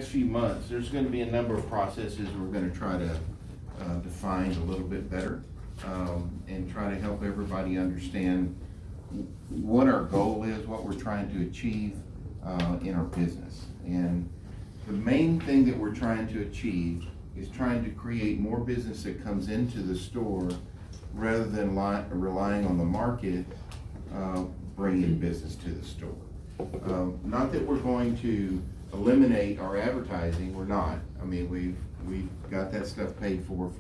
next few months, there's gonna be a number of processes we're gonna try to define a little bit better, and try to help everybody understand what our goal is, what we're trying to achieve in our business. And the main thing that we're trying to achieve is trying to create more business that comes into the store rather than relying on the market bringing business to the store. Not that we're going to eliminate our advertising, we're not. I mean, we've got that stuff paid for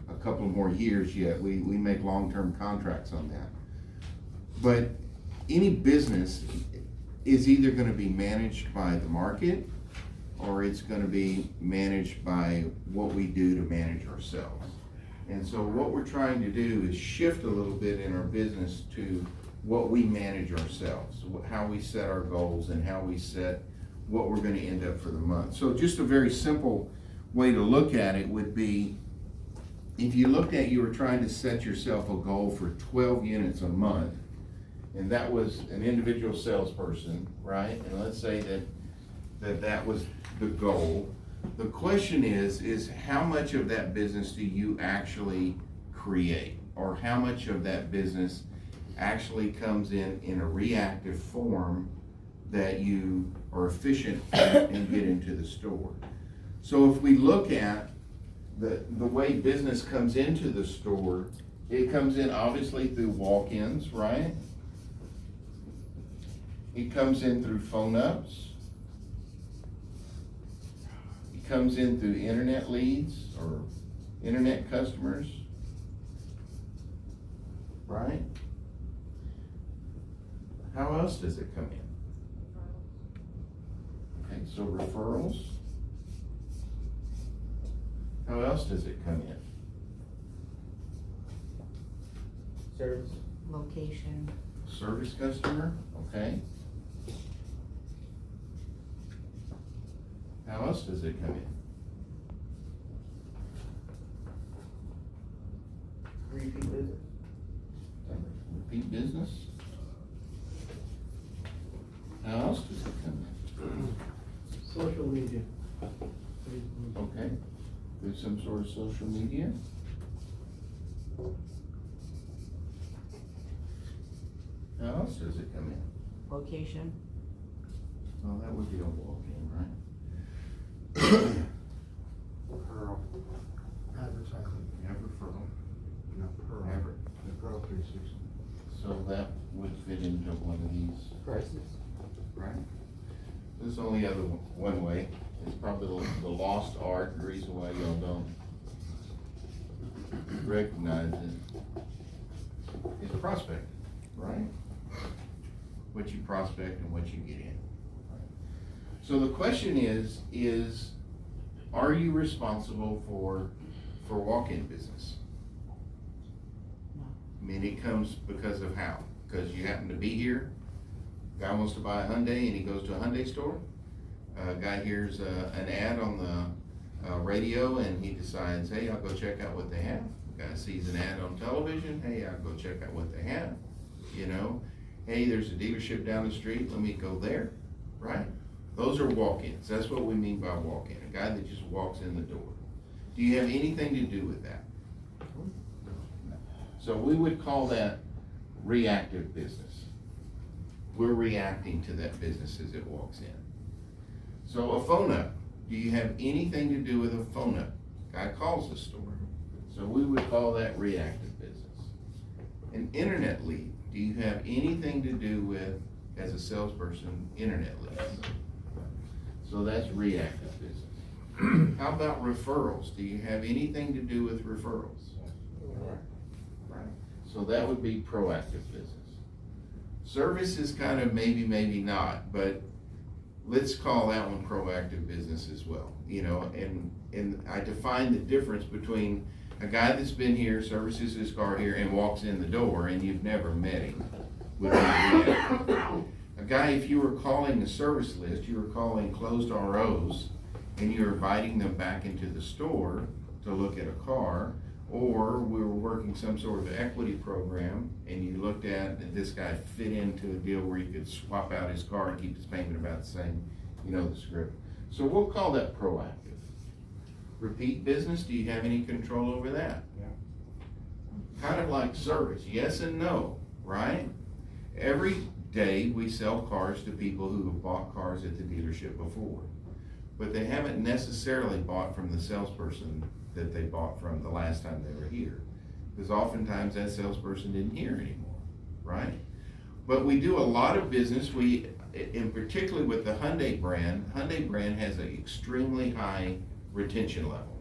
a couple more years yet. We make long-term contracts on that. But any business is either gonna be managed by the market or it's gonna be managed by what we do to manage ourselves. And so what we're trying to do is shift a little bit in our business to what we manage ourselves, how we set our goals and how we set what we're gonna end up for the month. So just a very simple way to look at it would be, if you looked at, you were trying to set yourself a goal for 12 units a month, and that was an individual salesperson, right? And let's say that was the goal. The question is how much of that business do you actually create? Or how much of that business actually comes in a reactive form that you are efficient and get into the store? So if we look at the way business comes into the store, it comes in obviously through walk-ins, right? It comes in through phone ups. It comes in through internet leads or internet customers, right? How else does it come in? Okay, so referrals. How else does it come in? Service. Location. Service customer, okay. How else does it come in? Repeat business. Repeat business? How else does it come in? Social media. Okay, through some sort of social media? How else does it come in? Location. Well, that would be a walk-in, right? Pearl. Advertising. You have referral. No, Pearl. Advert. The Pearl 360. So that would fit into one of these, Prices. right? There's only other one way. It's probably the lost art, the reason why y'all don't recognize it. It's prospect, right? What you prospect and what you get in. So the question is are you responsible for walk-in business? No. I mean, it comes because of how? Because you happen to be here, guy wants to buy a Hyundai and he goes to a Hyundai store. Guy hears an ad on the radio and he decides, hey, I'll go check out what they have. Guy sees an ad on television, hey, I'll go check out what they have. You know, hey, there's a dealership down the street, let me go there, right? Those are walk-ins. That's what we mean by walk-in, a guy that just walks in the door. Do you have anything to do with that? So we would call that reactive business. We're reacting to that business as it walks in. So a phone up, do you have anything to do with a phone up? Guy calls the store. So we would call that reactive business. An internet lead, do you have anything to do with, as a salesperson, internet leads? So that's reactive business. How about referrals? Do you have anything to do with referrals? Right. So that would be proactive business. Service is kind of maybe, maybe not, but let's call that one proactive business as well. You know, and I define the difference between a guy that's been here, services his car here, and walks in the door, and you've never met him. Would be reactive. A guy, if you were calling the service list, you were calling closed ROs, and you're inviting them back into the store to look at a car, or we were working some sort of equity program, and you looked at, and this guy fit into a deal where you could swap out his car and keep his payment about the same, you know the script. So we'll call that proactive. Repeat business, do you have any control over that? Yeah. Kind of like service, yes and no, right? Every day we sell cars to people who have bought cars at the dealership before, but they haven't necessarily bought from the salesperson that they bought from the last time they were here. Because oftentimes that salesperson didn't hear anymore, right? But we do a lot of business, in particularly with the Hyundai brand has an extremely high retention level,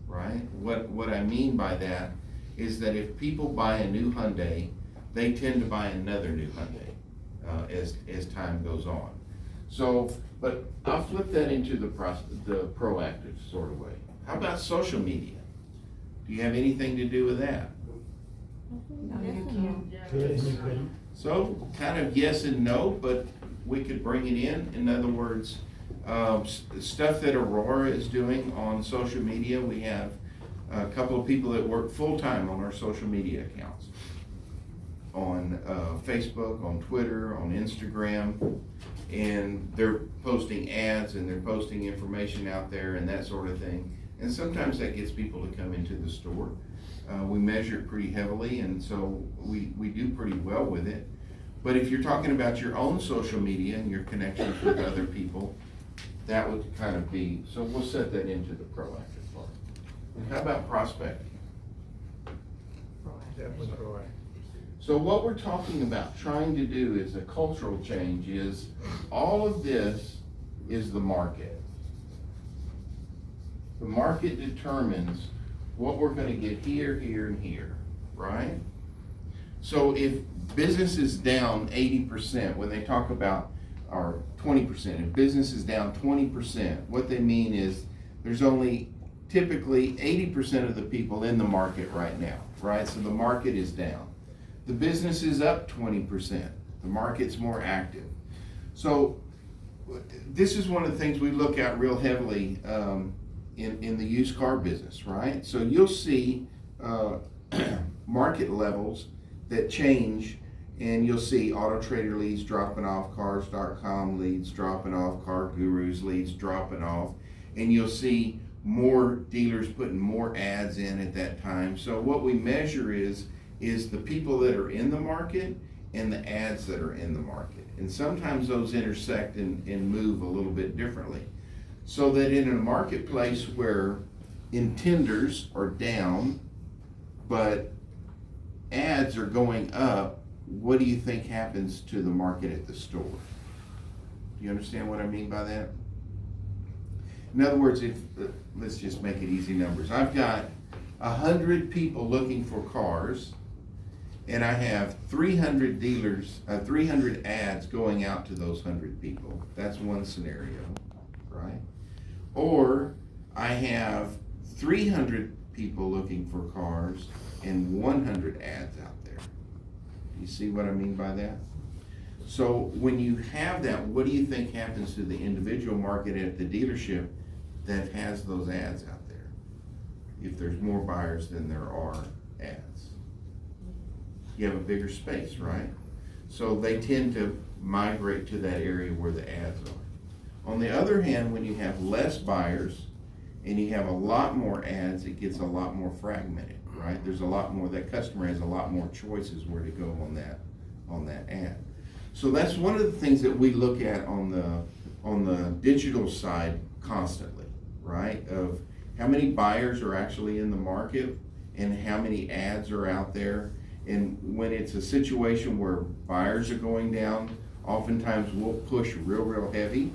right? What I mean by that is that if people buy a new Hyundai, they tend to buy another new Hyundai as time goes on. So, but I'll flip that into the proactive sort of way. How about social media? Do you have anything to do with that? No, you can't. Good, you couldn't. So, kind of yes and no, but we could bring it in. In other words, stuff that Aurora is doing on social media, we have a couple of people that work full-time on our social media accounts. On Facebook, on Twitter, on Instagram, and they're posting ads and they're posting information out there and that sort of thing. And sometimes that gets people to come into the store. We measure it pretty heavily, and so we do pretty well with it. But if you're talking about your own social media and your connections with other people, that would kind of be, so we'll set that into the proactive part. And how about prospecting? Proactive. So what we're talking about trying to do is a cultural change is all of this is the market. The market determines what we're gonna get here, here, and here, right? So if business is down 80%, when they talk about, or 20%, if business is down 20%, what they mean is there's only typically 80% of the people in the market right now, right? So the market is down. The business is up 20%. The market's more active. So this is one of the things we look at real heavily in the used car business, right? So you'll see market levels that change, and you'll see Auto Trader leads dropping off, Cars.com leads dropping off, Car Gurus leads dropping off, and you'll see more dealers putting more ads in at that time. So what we measure is the people that are in the market and the ads that are in the market. And sometimes those intersect and move a little bit differently. So that in a marketplace where intenders are down, but ads are going up, what do you think happens to the market at the store? Do you understand what I mean by that? In other words, if let's just make it easy numbers. I've got 100 people looking for cars, and I have 300 dealers, 300 ads going out to those 100 people. That's one scenario, right? Or I have 300 people looking for cars and 100 ads out there. You see what I mean by that? So when you have that, what do you think happens to the individual market at the dealership that has those ads out there? If there's more buyers than there are ads. You have a bigger space, right? So they tend to migrate to that area where the ads are. On the other hand, when you have less buyers and you have a lot more ads, it gets a lot more fragmented, right? There's a lot more, that customer has a lot more choices where to go on that ad. So that's one of the things that we look at on the digital side constantly, right? Of how many buyers are actually in the market and how many ads are out there. And when it's a situation where buyers are going down, oftentimes we'll push real heavy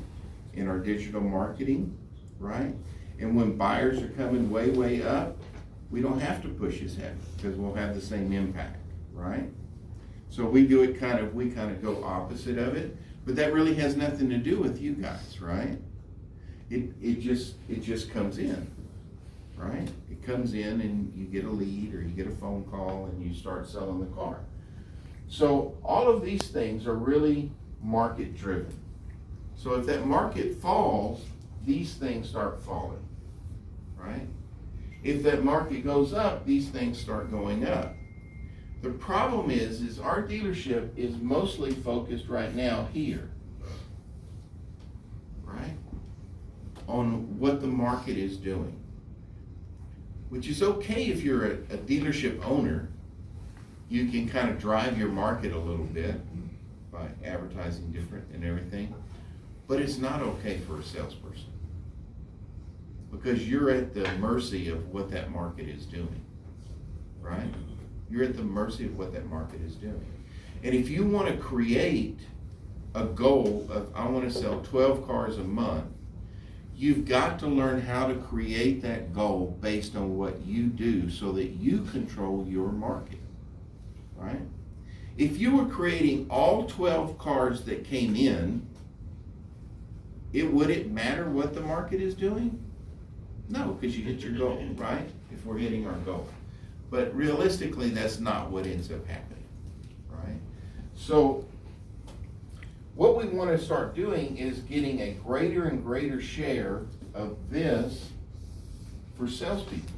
in our digital marketing, right? And when buyers are coming way up, we don't have to push as heavy because we'll have the same impact, right? So we do it we kind of go opposite of it, but that really has nothing to do with you guys, right? It just comes in, right? It comes in and you get a lead or you get a phone call and you start selling the car. So all of these things are really market driven. So if that market falls, these things start falling, right? If that market goes up, these things start going up. The problem is our dealership is mostly focused right now here, right? on what the market is doing. Which is okay if you're a dealership owner. You can kind of drive your market a little bit by advertising different and everything. But it's not okay for a salesperson. Because you're at the mercy of what that market is doing, right? You're at the mercy of what that market is doing. And if you want to create a goal of, I want to sell 12 cars a month, you've got to learn how to create that goal based on what you do so that you control your market, right? If you were creating all 12 cars that came in, would it matter what the market is doing? No, because you hit your goal, right? If we're hitting our goal. But realistically, that's not what ends up happening, right? So what we want to start doing is getting a greater and greater share of this for salespeople,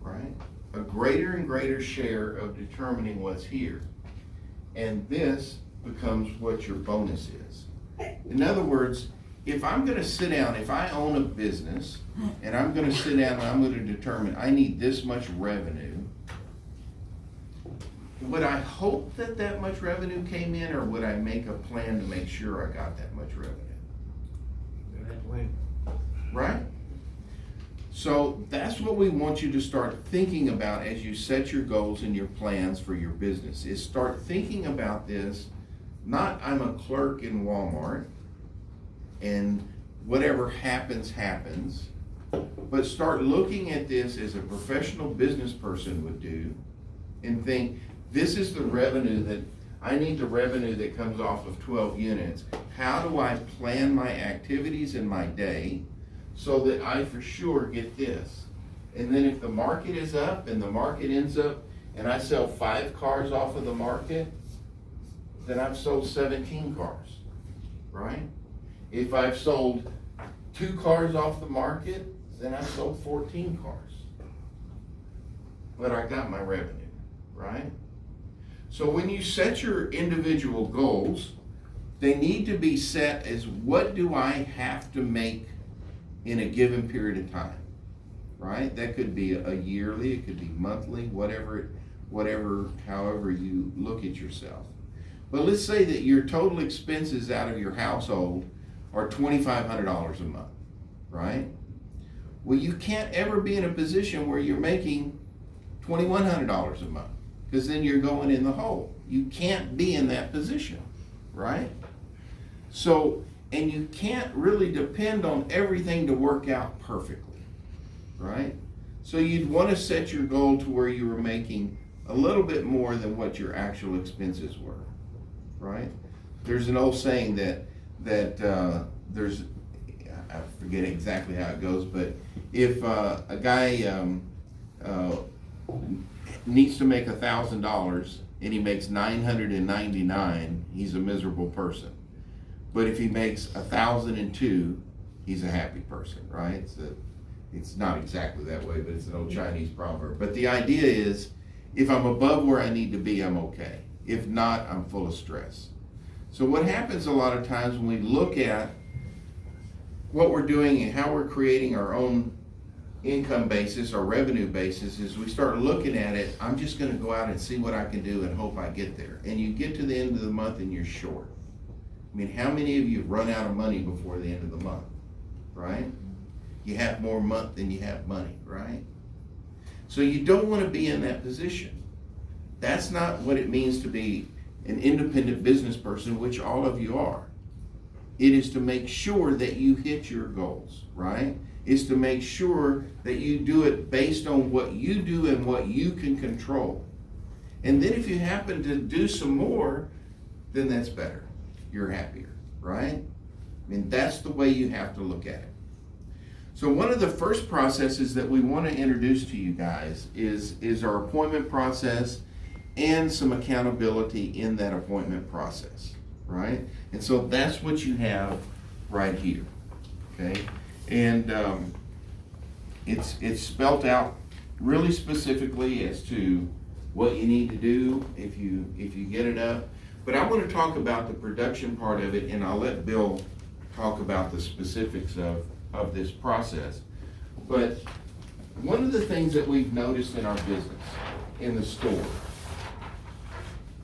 right? A greater and greater share of determining what's here. And this becomes what your bonus is. In other words, if I'm gonna sit down, if I own a business, and I'm gonna sit down and I'm gonna determine I need this much revenue, would I hope that that much revenue came in, or would I make a plan to make sure I got that much revenue? Right? So that's what we want you to start thinking about as you set your goals and your plans for your business, is start thinking about this, not I'm a clerk in Walmart and whatever happens, happens, but start looking at this as a professional business person would do and think, this is the revenue that, I need the revenue that comes off of 12 units. How do I plan my activities in my day so that I for sure get this? And then if the market is up and the market ends up and I sell 5 cars off of the market, then I've sold 17 cars, right? If I've sold 2 cars off the market, then I've sold 14 cars. But I got my revenue, right? So when you set your individual goals, they need to be set as, what do I have to make in a given period of time, right? That could be a yearly, it could be monthly, whatever, however you look at yourself. But let's say that your total expenses out of your household are $2,500 a month, right? Well, you can't ever be in a position where you're making $2,100 a month, because then you're going in the hole. You can't be in that position, right? So, and you can't really depend on everything to work out perfectly, right? So you'd want to set your goal to where you were making a little bit more than what your actual expenses were, right? There's an old saying that there's, I forget exactly how it goes, but if a guy needs to make $1,000 and he makes $999, he's a miserable person. But if he makes $1,002, he's a happy person, right? It's not exactly that way, but it's an old Chinese proverb. But the idea is, if I'm above where I need to be, I'm okay. If not, I'm full of stress. So what happens a lot of times when we look at what we're doing and how we're creating our own income basis or revenue basis is we start looking at it, I'm just gonna go out and see what I can do and hope I get there. And you get to the end of the month and you're short. I mean, how many of you run out of money before the end of the month, right? You have more month than you have money, right? So you don't want to be in that position. That's not what it means to be an independent business person, which all of you are. It is to make sure that you hit your goals, right? It's to make sure that you do it based on what you do and what you can control. And then if you happen to do some more, then that's better. You're happier, right? I mean, that's the way you have to look at it. So one of the first processes that we want to introduce to you guys is our appointment process and some accountability in that appointment process, right? And so that's what you have right here, okay? And it's spelt out really specifically as to what you need to do if you get it up. But I want to talk about the production part of it, and I'll let Bill talk about the specifics of this process. But one of the things that we've noticed in our business, in the store,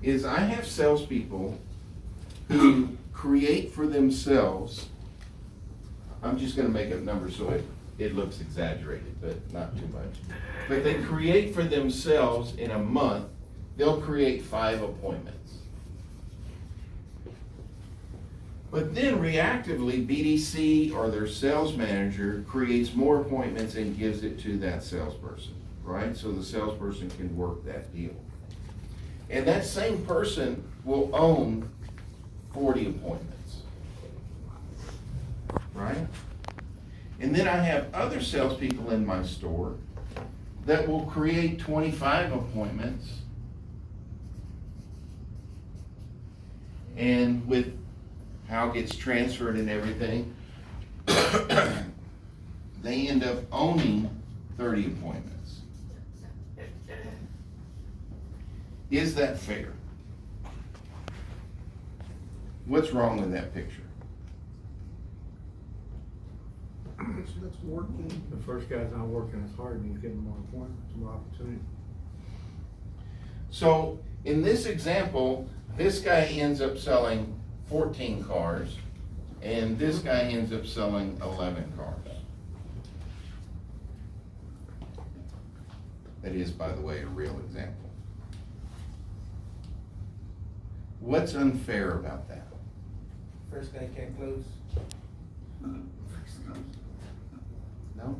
is I have salespeople who create for themselves, I'm just gonna make up numbers so it looks exaggerated, but not too much. But they create for themselves in a month, they'll create 5 appointments. But then reactively, BDC or their sales manager creates more appointments and gives it to that salesperson, right? So the salesperson can work that deal. And that same person will own 40 appointments, right? And then I have other salespeople in my store that will create 25 appointments. And with how it gets transferred and everything, they end up owning 30 appointments. Is that fair? What's wrong with that picture? That's working. The first guy's not working as hard and he's getting more appointments, more opportunity. So in this example, this guy ends up selling 14 cars and this guy ends up selling 11 cars. That is, by the way, a real example. What's unfair about that? First guy can't close. No?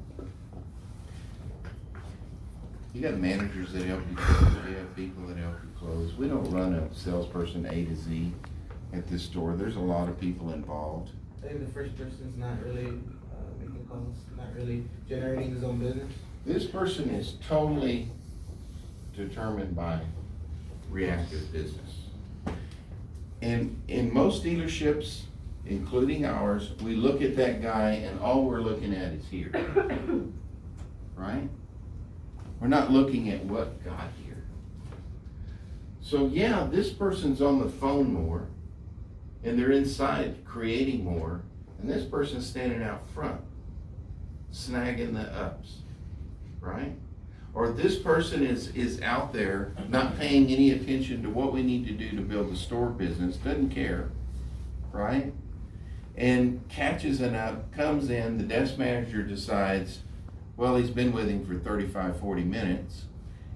You got managers that help you close, you have people that help you close. We don't run a salesperson A to Z at this store. There's a lot of people involved. I think the first person's not really making calls, not really generating his own business. This person is totally determined by reactive business. And in most dealerships, including ours, we look at that guy and all we're looking at is here. Right? We're not looking at what got here. So yeah, this person's on the phone more and they're inside creating more, and this person's standing out front, snagging the ups, right? Or this person is out there not paying any attention to what we need to do to build the store business, doesn't care, right? And catches an up, comes in, the desk manager decides, well, he's been with him for 35, 40 minutes,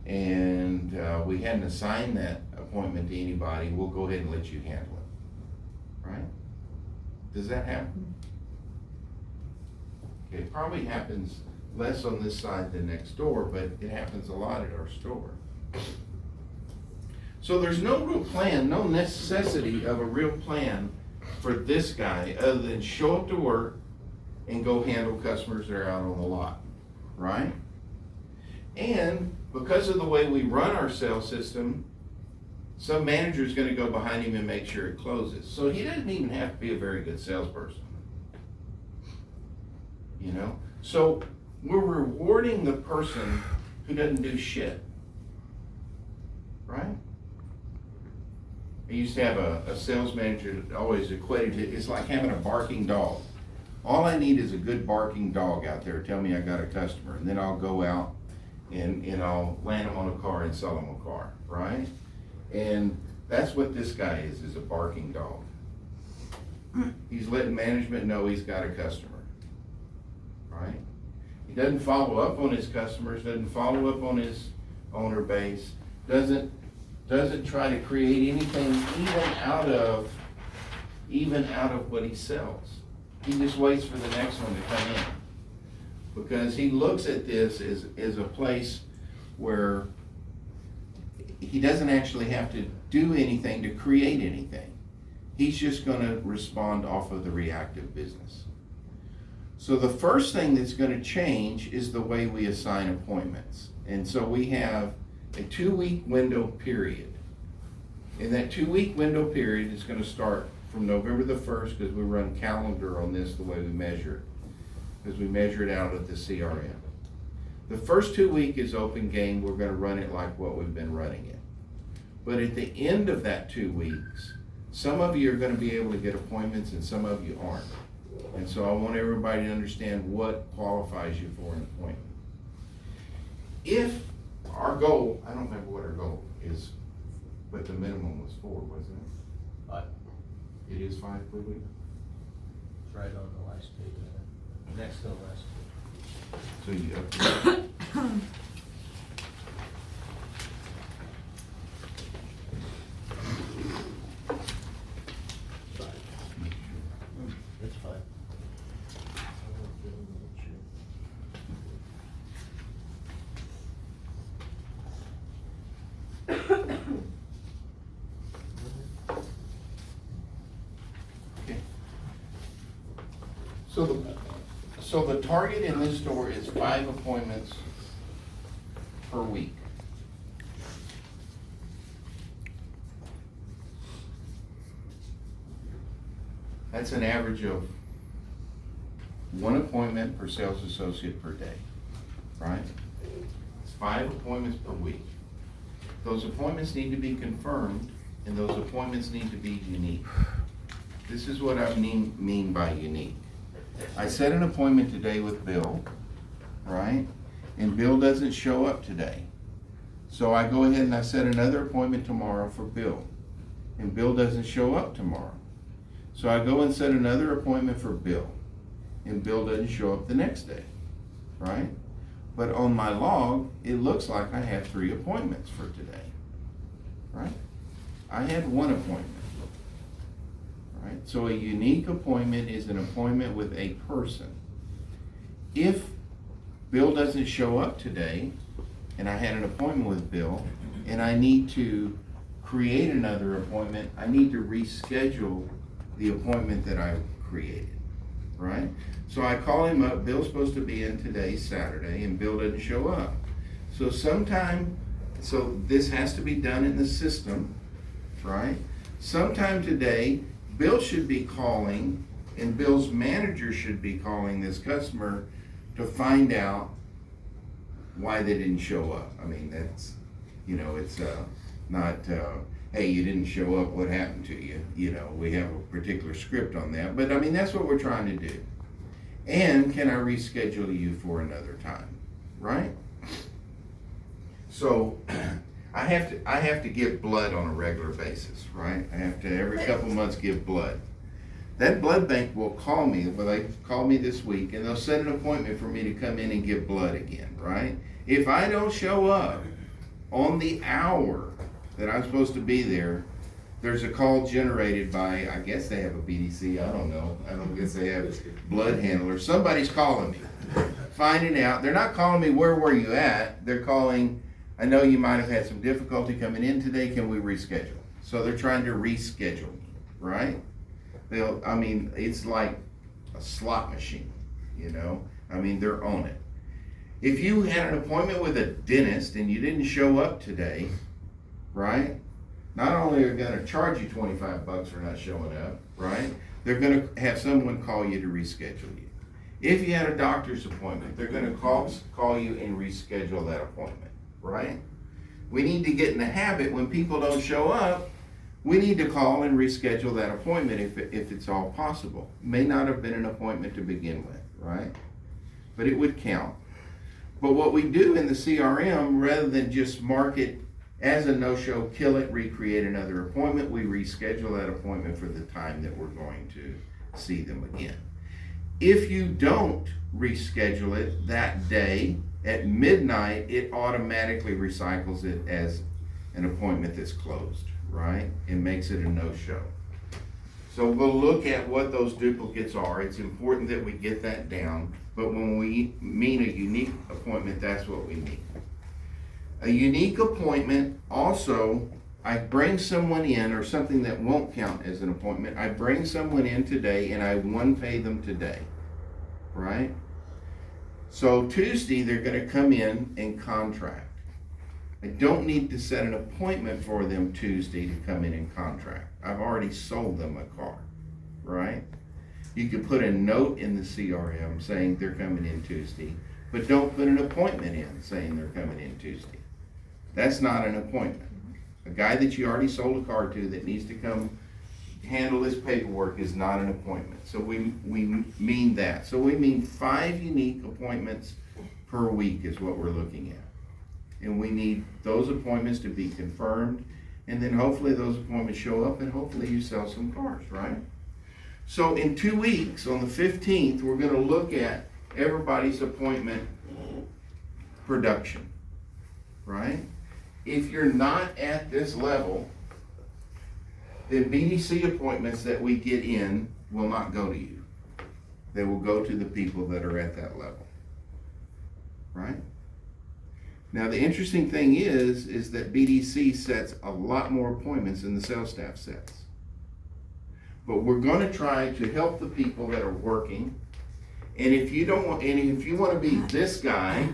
and we hadn't assigned that appointment to anybody, we'll go ahead and let you handle it, right? Does that happen? It probably happens less on this side than next door, but it happens a lot at our store. So there's no real plan, no necessity of a real plan for this guy other than show up to work and go handle customers that are out on the lot, right? And because of the way we run our sales system, some manager's gonna go behind him and make sure it closes. So he doesn't even have to be a very good salesperson. You know? So we're rewarding the person who doesn't do shit, right? I used to have a sales manager that always equated it, it's like having a barking dog. All I need is a good barking dog out there, tell me I got a customer, and then I'll go out and I'll land them on a car and sell them a car, right? And that's what this guy is a barking dog. He's letting management know he's got a customer, right? He doesn't follow up on his customers, doesn't follow up on his owner base, doesn't try to create anything even out of what he sells. He just waits for the next one to come in. Because he looks at this as a place where he doesn't actually have to do anything to create anything. He's just gonna respond off of the reactive business. So the first thing that's gonna change is the way we assign appointments. And so we have a 2-week window period. And that 2-week window period is gonna start from November the 1st, because we run calendar on this the way we measure it, because we measure it out of the CRM. The first 2 weeks is open game, we're gonna run it like what we've been running it. But at the end of that 2 weeks, some of you are gonna be able to get appointments and some of you aren't. And so I want everybody to understand what qualifies you for an appointment. If our goal, I don't remember what our goal is, but the minimum was 4, wasn't it? 5. It is 5 per week? It's right on the last page, next to the last page. So you up to It's 5. Okay. So the target in this store is 5 appointments per week. That's an average of 1 appointment per sales associate per day, right? It's 5 appointments per week. Those appointments need to be confirmed, and those appointments need to be unique. This is what I mean by unique. I set an appointment today with Bill, right? And Bill doesn't show up today. So I go ahead and I set another appointment tomorrow for Bill, and Bill doesn't show up tomorrow. So I go and set another appointment for Bill, and Bill doesn't show up the next day, right? But on my log, it looks like I have 3 appointments for today, right? I had 1 appointment, right? So a unique appointment is an appointment with a person. If Bill doesn't show up today, and I had an appointment with Bill, and I need to create another appointment, I need to reschedule the appointment that I created, right? So I call him up, Bill's supposed to be in today, Saturday, and Bill doesn't show up. So this has to be done in the system, right? Sometime today, Bill should be calling, and Bill's manager should be calling this customer to find out why they didn't show up. I mean, that's, it's not, hey, you didn't show up, what happened to you? We have a particular script on that, but I mean, that's what we're trying to do. And can I reschedule you for another time, right? So I have to give blood on a regular basis, right? I have to every couple months give blood. That blood bank will call me, they call me this week, and they'll set an appointment for me to come in and give blood again, right? If I don't show up on the hour that I'm supposed to be there, there's a call generated by, I guess they have a BDC, I don't know. I don't guess they have blood handlers. Somebody's calling me, finding out. They're not calling me, where were you at? They're calling, I know you might have had some difficulty coming in today, can we reschedule? So they're trying to reschedule me, right? It's like a slot machine, they're on it. If you had an appointment with a dentist and you didn't show up today, right? Not only are they gonna charge you $25 for not showing up, right? They're gonna have someone call you to reschedule you. If you had a doctor's appointment, they're gonna call you and reschedule that appointment, right? We need to get in the habit when people don't show up, we need to call and reschedule that appointment if it's all possible. May not have been an appointment to begin with, right? But it would count. But what we do in the CRM, rather than just mark it as a no-show, kill it, recreate another appointment, we reschedule that appointment for the time that we're going to see them again. If you don't reschedule it that day at midnight, it automatically recycles it as an appointment that's closed, right? It makes it a no-show. So we'll look at what those duplicates are. It's important that we get that down, but when we mean a unique appointment, that's what we mean. A unique appointment, also, I bring someone in, or something that won't count as an appointment, I bring someone in today and I one-pay them today, right? So Tuesday, they're gonna come in and contract. I don't need to set an appointment for them Tuesday to come in and contract. I've already sold them a car, right? You could put a note in the CRM saying they're coming in Tuesday, but don't put an appointment in saying they're coming in Tuesday. That's not an appointment. A guy that you already sold a car to that needs to come handle this paperwork is not an appointment. So we mean that. So we mean 5 unique appointments per week is what we're looking at. And we need those appointments to be confirmed, and then hopefully those appointments show up and hopefully you sell some cars, right? So in 2 weeks, on the 15th, we're gonna look at everybody's appointment production, right? If you're not at this level, then BDC appointments that we get in will not go to you. They will go to the people that are at that level, right? Now, the interesting thing is that BDC sets a lot more appointments than the sales staff sets. But we're gonna try to help the people that are working. And if you don't want, and if you wanna be this guy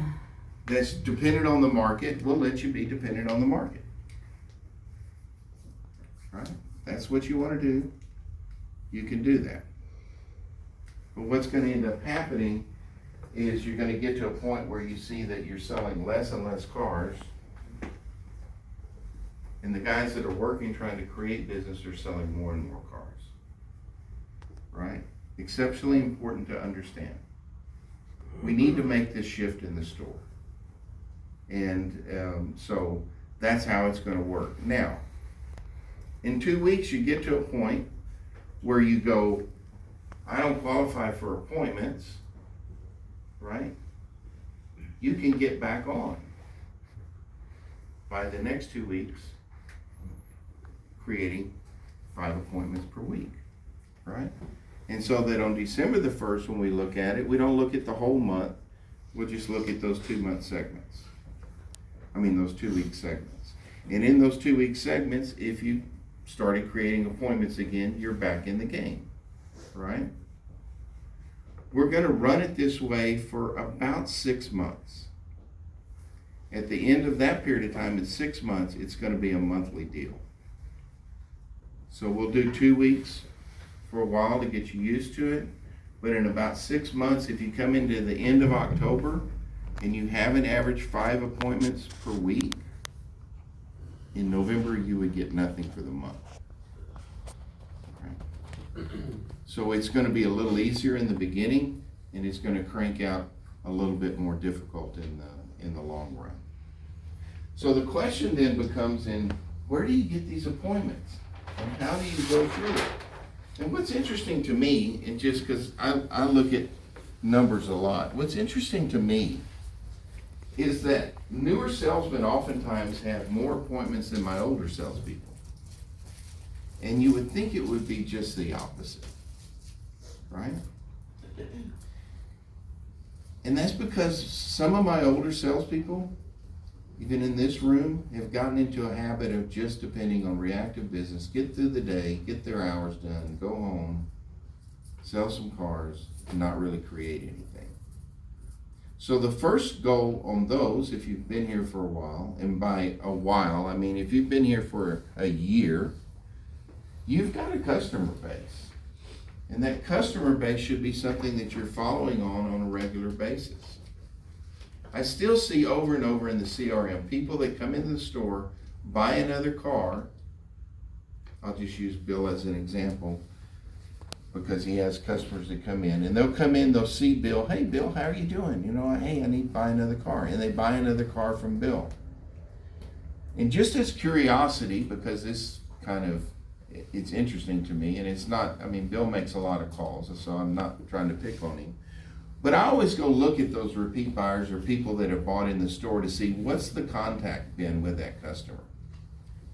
that's dependent on the market, we'll let you be dependent on the market. Right? That's what you wanna do, you can do that. But what's gonna end up happening is you're gonna get to a point where you see that you're selling less and less cars. And the guys that are working, trying to create business, are selling more and more cars. Right? Exceptionally important to understand. We need to make this shift in the store. And so that's how it's gonna work. Now, in 2 weeks, you get to a point where you go, I don't qualify for appointments, right? You can get back on by the next 2 weeks, creating 5 appointments per week, right? And so that on December the 1st, when we look at it, we don't look at the whole month, we'll just look at those 2-month segments. Those 2-week segments. And in those 2-week segments, if you started creating appointments again, you're back in the game, right? We're gonna run it this way for about 6 months. At the end of that period of time, in 6 months, it's gonna be a monthly deal. So we'll do 2 weeks for a while to get you used to it, but in about 6 months, if you come into the end of October and you have an average 5 appointments per week, in November you would get nothing for the month. Right? So it's gonna be a little easier in the beginning, and it's gonna crank out a little bit more difficult in the long run. So the question then becomes, where do you get these appointments? And how do you go through it? And what's interesting to me, and just because I look at numbers a lot, what's interesting to me is that newer salesmen oftentimes have more appointments than my older salespeople. And you would think it would be just the opposite, right? And that's because some of my older salespeople, even in this room, have gotten into a habit of just depending on reactive business, get through the day, get their hours done, go home, sell some cars, and not really create anything. So the first goal on those, if you've been here for a while, and by a while, I mean if you've been here for a year, you've got a customer base. And that customer base should be something that you're following on a regular basis. I still see over and over in the CRM, people that come into the store, buy another car. I'll just use Bill as an example because he has customers that come in, and they'll come in, they'll see Bill, hey Bill, how are you doing? Hey, I need to buy another car. And they buy another car from Bill. And just as curiosity, because this it's interesting to me, and it's not, Bill makes a lot of calls, so I'm not trying to pick on him. But I always go look at those repeat buyers or people that have bought in the store to see what's the contact been with that customer.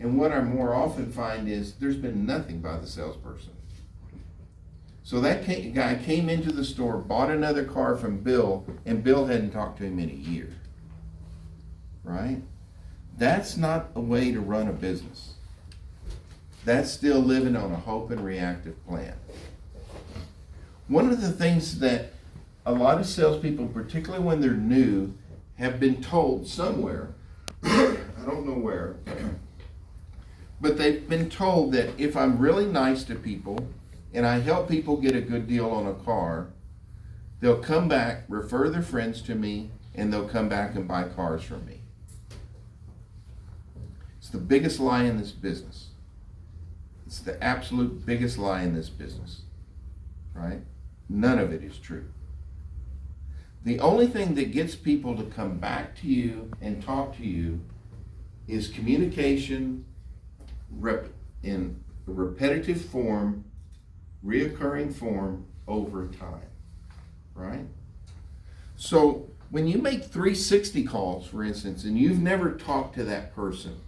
And what I more often find is there's been nothing by the salesperson. So that guy came into the store, bought another car from Bill, and Bill hadn't talked to him in a year, right? That's not a way to run a business. That's still living on a hope and reactive plan. One of the things that a lot of salespeople, particularly when they're new, have been told somewhere, I don't know where, but they've been told that if I'm really nice to people and I help people get a good deal on a car, they'll come back, refer their friends to me, and they'll come back and buy cars from me. It's the biggest lie in this business. It's the absolute biggest lie in this business, right? None of it is true. The only thing that gets people to come back to you and talk to you is communication in a repetitive form, reoccurring form over time, right? So when you make 360 calls, for instance, and you've never talked to that person,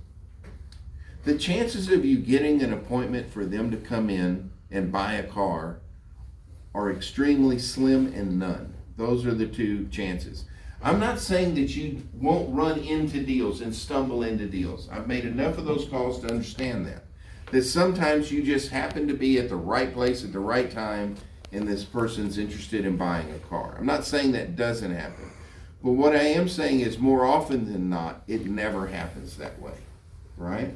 the chances of you getting an appointment for them to come in and buy a car are extremely slim and none. Those are the two chances. I'm not saying that you won't run into deals and stumble into deals. I've made enough of those calls to understand that. That sometimes you just happen to be at the right place at the right time and this person's interested in buying a car. I'm not saying that doesn't happen. But what I am saying is more often than not, it never happens that way, right?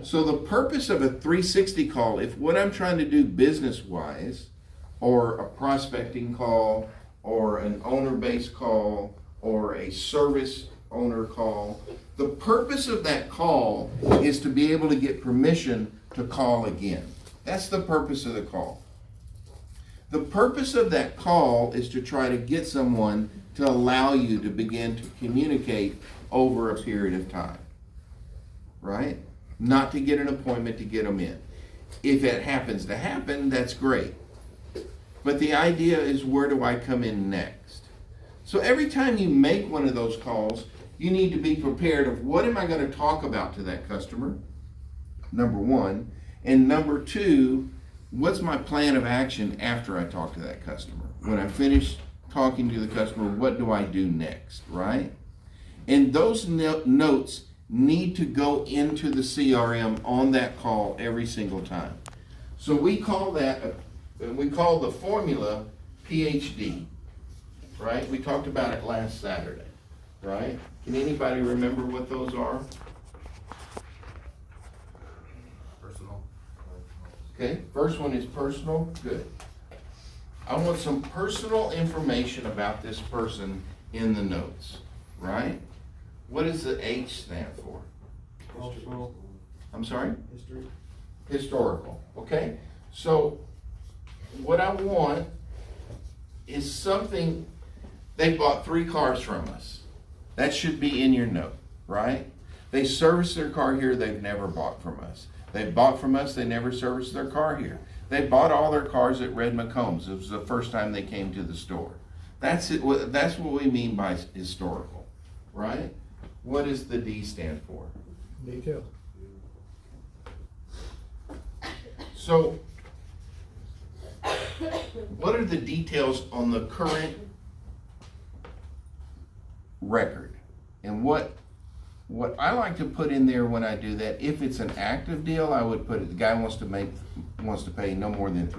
So the purpose of a 360 call, if what I'm trying to do business-wise, or a prospecting call, or an owner-based call, or a service owner call, the purpose of that call is to be able to get permission to call again. That's the purpose of the call. The purpose of that call is to try to get someone to allow you to begin to communicate over a period of time, right? Not to get an appointment to get them in. If it happens to happen, that's great. But the idea is, where do I come in next? So every time you make one of those calls, you need to be prepared of what am I going to talk about to that customer, number one. And number two, what's my plan of action after I talk to that customer? When I finish talking to the customer, what do I do next, right? And those notes need to go into the CRM on that call every single time. So we call the formula PhD, right? We talked about it last Saturday, right? Can anybody remember what those are? Personal. Okay, first one is personal, good. I want some personal information about this person in the notes, right? What does the H stand for? I'm sorry? History. Historical, okay? So what I want is something, they bought 3 cars from us. That should be in your note, right? They serviced their car here, they've never bought from us. They bought from us, they never serviced their car here. They bought all their cars at Red McCombs. It was the first time they came to the store. That's it. That's what we mean by historical, right? What does the D stand for? Details. So, what are the details on the current record? And what I like to put in there when I do that, if it's an active deal, I would put it, the guy wants to pay no more than $300.